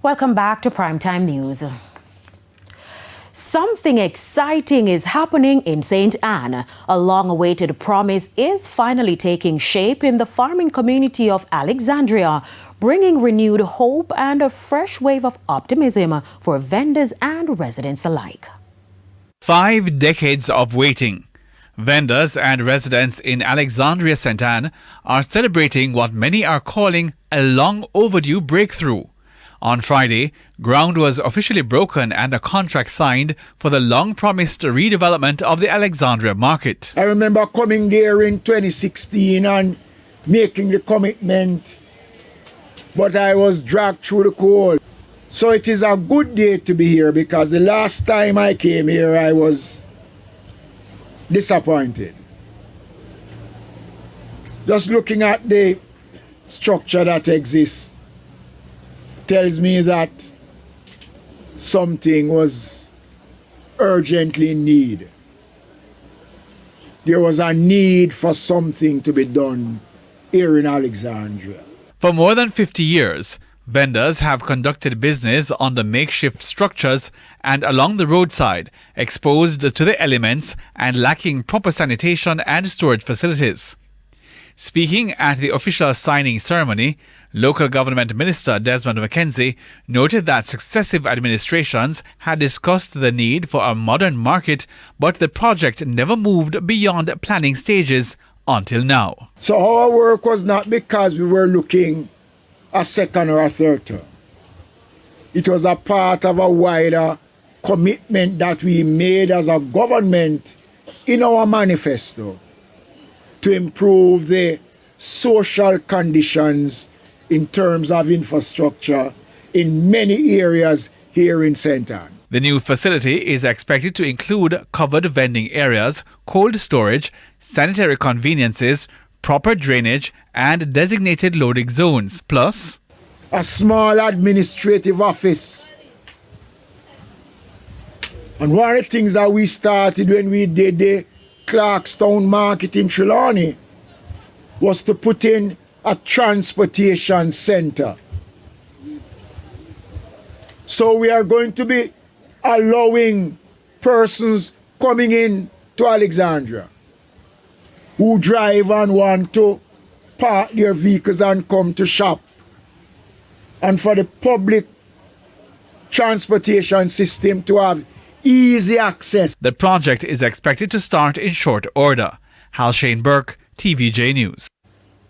Welcome back to Primetime News. Something exciting is happening in St. Anne. A long-awaited promise is finally taking shape in the farming community of Alexandria, bringing renewed hope and a fresh wave of optimism for vendors and residents alike. 5 decades of waiting. Vendors and residents in Alexandria, St. Anne are celebrating what many are calling a long overdue breakthrough. On Friday, ground was officially broken and a contract signed for the long-promised redevelopment of the Alexandria market. I remember coming there in 2016 and making the commitment, but I was dragged through the cold. So it is a good day to be here because the last time I came here, I was disappointed. Just looking at the structure that exists tells me that something was urgently in need. There was a need for something to be done here in Alexandria. For more than 50 years, vendors have conducted business on the makeshift structures and along the roadside, exposed to the elements and lacking proper sanitation and storage facilities. Speaking at the official signing ceremony, Local Government Minister Desmond McKenzie noted that successive administrations had discussed the need for a modern market, but the project never moved beyond planning stages until now. So our work was not because we were looking a second or a third term. It was a part of a wider commitment that we made as a government in our manifesto to improve the social conditions in terms of infrastructure in many areas here in St. Anne. The new facility is expected to include covered vending areas, cold storage, sanitary conveniences, proper drainage, and designated loading zones, plus a small administrative office. And one of the things that we started when we did the Clarkstown market in Trelawney was to put in a transportation center. So we are going to be allowing persons coming in to Alexandria who drive and want to park their vehicles and come to shop, and for the public transportation system to have easy access. The project is expected to start in short order. Halshane Burke, TVJ News.